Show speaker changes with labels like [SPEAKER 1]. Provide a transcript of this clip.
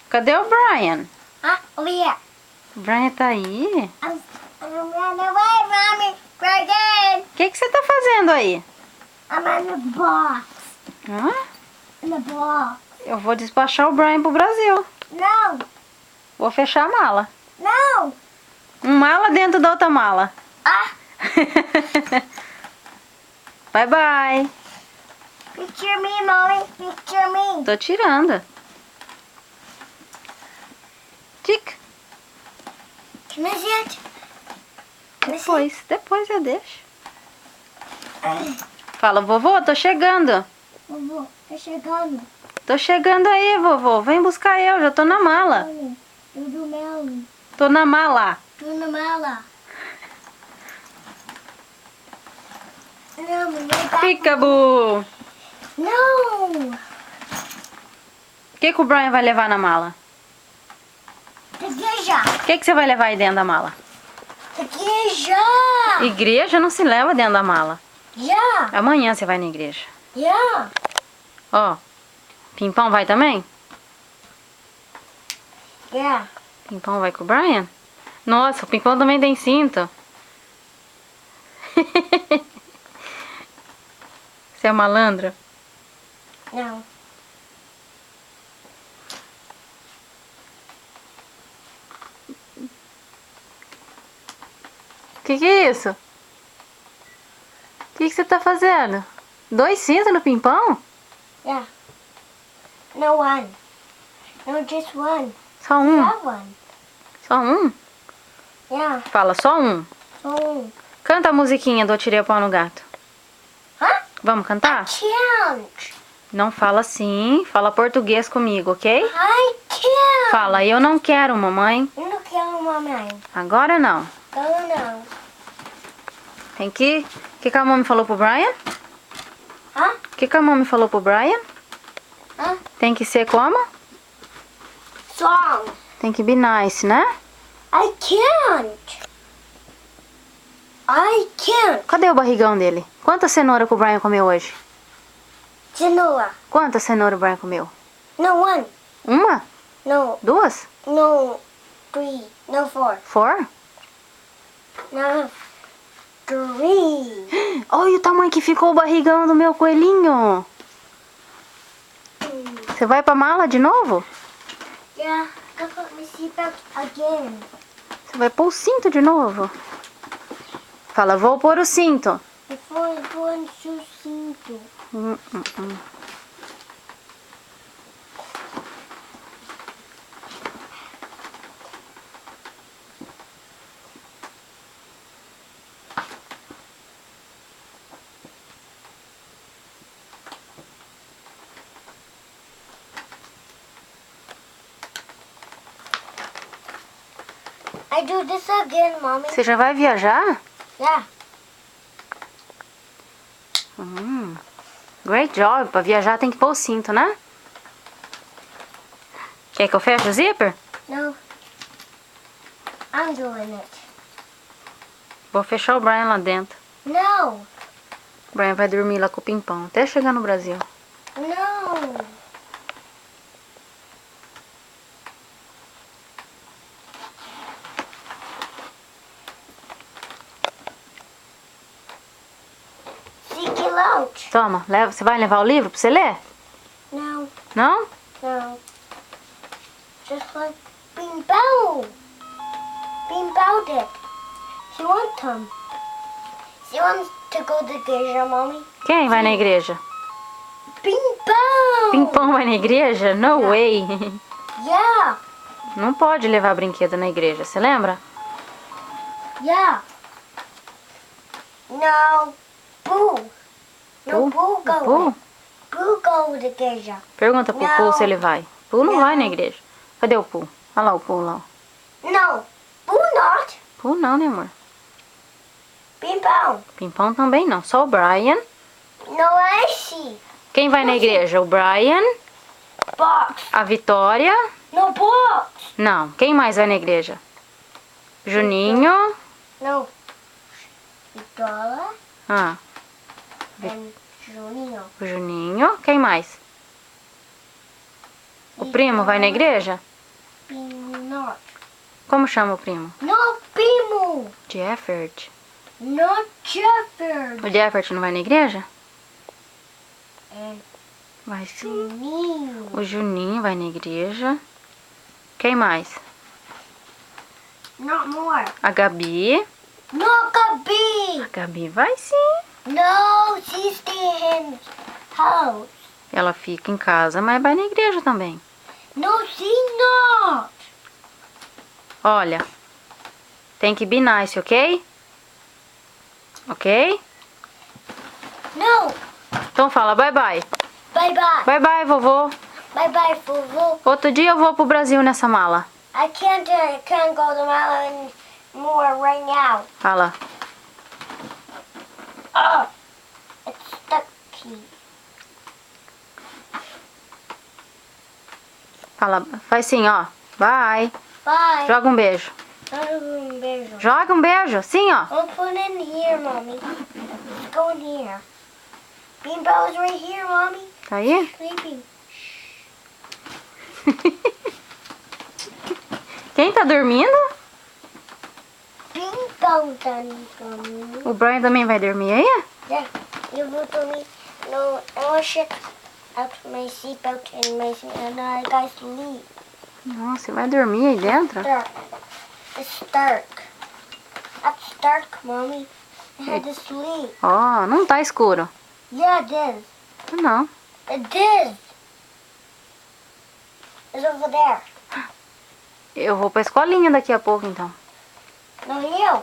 [SPEAKER 1] Cadê o Brian?
[SPEAKER 2] Over here.
[SPEAKER 1] O Brian tá aí?
[SPEAKER 2] I'm running away, Mommy. Again.
[SPEAKER 1] O que você tá fazendo aí?
[SPEAKER 2] I'm in the box.
[SPEAKER 1] Hã?
[SPEAKER 2] In the box.
[SPEAKER 1] Eu vou despachar o Brian pro Brasil.
[SPEAKER 2] No.
[SPEAKER 1] Vou fechar a mala.
[SPEAKER 2] No.
[SPEAKER 1] Uma mala dentro da outra mala. Bye, bye.
[SPEAKER 2] Picture me, Mommy. Picture me.
[SPEAKER 1] Tô tirando. Tic.
[SPEAKER 2] Can I see it? Can I see it?
[SPEAKER 1] Depois eu deixo. Fala, vovô, tô chegando.
[SPEAKER 2] Vovô, tá chegando.
[SPEAKER 1] Tô chegando aí, vovô. Vem buscar eu, já tô na mala.
[SPEAKER 2] Tudo mel.
[SPEAKER 1] Tô na mala.
[SPEAKER 2] Tudo mala. Não, mulher.
[SPEAKER 1] Peekaboo.
[SPEAKER 2] Não.
[SPEAKER 1] O que o Brian vai levar na mala?
[SPEAKER 2] Igreja.
[SPEAKER 1] O que você vai levar aí dentro da mala?
[SPEAKER 2] Igreja.
[SPEAKER 1] Igreja não se leva dentro da mala.
[SPEAKER 2] Yeah.
[SPEAKER 1] Amanhã você vai na igreja.
[SPEAKER 2] Yeah.
[SPEAKER 1] Ó, Pimpão vai também?
[SPEAKER 2] Yeah.
[SPEAKER 1] Pimpão vai com o Brian? Nossa, o Pimpão também tem cinto. Você é malandra?
[SPEAKER 2] Não.
[SPEAKER 1] Que é isso? O que você tá fazendo? 2 cintos no Pimpão?
[SPEAKER 2] Yeah. No one. No, just one.
[SPEAKER 1] Só um?
[SPEAKER 2] That one.
[SPEAKER 1] Só um?
[SPEAKER 2] Yeah.
[SPEAKER 1] Fala, só um.
[SPEAKER 2] So.
[SPEAKER 1] Canta a musiquinha do Eu Tirei o Pau no Gato.
[SPEAKER 2] Huh?
[SPEAKER 1] Vamos cantar?
[SPEAKER 2] Can't.
[SPEAKER 1] Não fala assim, fala português comigo, ok?
[SPEAKER 2] I can't.
[SPEAKER 1] Fala, eu não quero, mamãe.
[SPEAKER 2] Eu não quero mamãe.
[SPEAKER 1] Agora não.
[SPEAKER 2] Não.
[SPEAKER 1] Tem que... O que a mamãe falou pro Brian?
[SPEAKER 2] Hã?
[SPEAKER 1] O que a mamãe falou pro Brian?
[SPEAKER 2] Hã?
[SPEAKER 1] Tem que ser como?
[SPEAKER 2] Song.
[SPEAKER 1] Tem que be nice, né?
[SPEAKER 2] I can't. I can't.
[SPEAKER 1] Cadê o barrigão dele? Quanta cenoura que o Brian comeu hoje?
[SPEAKER 2] Cenoura.
[SPEAKER 1] Quanta cenoura o Brian comeu?
[SPEAKER 2] No one.
[SPEAKER 1] Uma?
[SPEAKER 2] No.
[SPEAKER 1] 2?
[SPEAKER 2] No. 3. No 4.
[SPEAKER 1] 4?
[SPEAKER 2] No. 3.
[SPEAKER 1] Olha o tamanho que ficou o barrigão do meu coelhinho. Você vai pra mala de novo?
[SPEAKER 2] Yeah. I put my seatbelt again.
[SPEAKER 1] Você vai pôr o cinto de novo? Fala, vou pôr o cinto.
[SPEAKER 2] Before going to cinto.
[SPEAKER 1] Hum.
[SPEAKER 2] I do this again, Mommy.
[SPEAKER 1] Você já vai viajar?
[SPEAKER 2] Yeah.
[SPEAKER 1] Great job. Pra viajar tem que pôr o cinto, né? Quer que eu feche o zíper?
[SPEAKER 2] No. I'm doing it.
[SPEAKER 1] Vou fechar o Brian lá dentro.
[SPEAKER 2] No.
[SPEAKER 1] O Brian vai dormir lá com o Pimpão até chegar no Brasil.
[SPEAKER 2] No. Seek it out.
[SPEAKER 1] Toma, leva. Você vai levar o livro pra você ler?
[SPEAKER 2] No.
[SPEAKER 1] Não?
[SPEAKER 2] No. Just like Bimbao. Bimbao did. She wants them. She wants to go to the igreja, Mommy.
[SPEAKER 1] Quem vai na igreja?
[SPEAKER 2] Bimbao.
[SPEAKER 1] Pimpão vai na igreja? No way.
[SPEAKER 2] Yeah.
[SPEAKER 1] Não pode levar brinquedo na igreja, você lembra?
[SPEAKER 2] Yeah. No. Boo. No, Boo go.
[SPEAKER 1] Poo?
[SPEAKER 2] Boo go to the igreja.
[SPEAKER 1] Pergunta pro
[SPEAKER 2] Não.
[SPEAKER 1] Poo se ele vai. Poo não
[SPEAKER 2] Não.
[SPEAKER 1] vai na igreja. Cadê o Poo? Olha lá o Poo lá.
[SPEAKER 2] No. Boo not.
[SPEAKER 1] Poo não, né, amor?
[SPEAKER 2] Bimbao.
[SPEAKER 1] Pimpão também não. Só o Brian.
[SPEAKER 2] No, I see.
[SPEAKER 1] Quem vai na igreja? O Brian,
[SPEAKER 2] Box.
[SPEAKER 1] a Vitória.
[SPEAKER 2] No box.
[SPEAKER 1] Não. Quem mais vai na igreja? Juninho.
[SPEAKER 2] No. Vitória
[SPEAKER 1] Ah,
[SPEAKER 2] and Juninho.
[SPEAKER 1] o Juninho. Quem mais? O primo vai na igreja?
[SPEAKER 2] Not.
[SPEAKER 1] Como chama o primo?
[SPEAKER 2] Not primo.
[SPEAKER 1] Jeffert.
[SPEAKER 2] Not Jeffers.
[SPEAKER 1] O Jeffert não vai na igreja?
[SPEAKER 2] É
[SPEAKER 1] Vai sim.
[SPEAKER 2] Juninho.
[SPEAKER 1] O Juninho vai na igreja. Quem mais?
[SPEAKER 2] Not more.
[SPEAKER 1] A Gabi.
[SPEAKER 2] Not Gabi.
[SPEAKER 1] A Gabi vai sim.
[SPEAKER 2] No, she's staying in house.
[SPEAKER 1] Ela fica em casa, mas vai na igreja também.
[SPEAKER 2] No, she's not.
[SPEAKER 1] Olha, tem que be nice, ok? Ok?
[SPEAKER 2] No.
[SPEAKER 1] Então fala bye bye.
[SPEAKER 2] Bye bye.
[SPEAKER 1] Bye bye, vovô.
[SPEAKER 2] Bye bye, Fufu.
[SPEAKER 1] Outro dia eu vou pro Brasil nessa mala.
[SPEAKER 2] I can't go to Malin more right now.
[SPEAKER 1] Fala.
[SPEAKER 2] Oh, it's stuck key.
[SPEAKER 1] Fala, faz assim, ó. Bye.
[SPEAKER 2] Bye.
[SPEAKER 1] Joga um beijo.
[SPEAKER 2] Beijo.
[SPEAKER 1] Joga um beijo, assim, ó.
[SPEAKER 2] I'll put it in here, Mommy. Let's go in here. Beanball is right here, Mommy.
[SPEAKER 1] Tá aí?
[SPEAKER 2] Sleeping.
[SPEAKER 1] Quem tá dormindo?
[SPEAKER 2] Beanball done coming.
[SPEAKER 1] O Brian também vai dormir aí?
[SPEAKER 2] Yeah, you will to me. No, I want to check out my seatbelt and I got sleep.
[SPEAKER 1] Nossa, vai dormir aí dentro?
[SPEAKER 2] Dark. It's dark. That's dark, Mommy. I had to sleep.
[SPEAKER 1] Ó, não tá escuro.
[SPEAKER 2] Yeah, it is.
[SPEAKER 1] Não.
[SPEAKER 2] It is. It's over there.
[SPEAKER 1] Eu vou pra escolinha daqui a pouco, então.
[SPEAKER 2] No, you.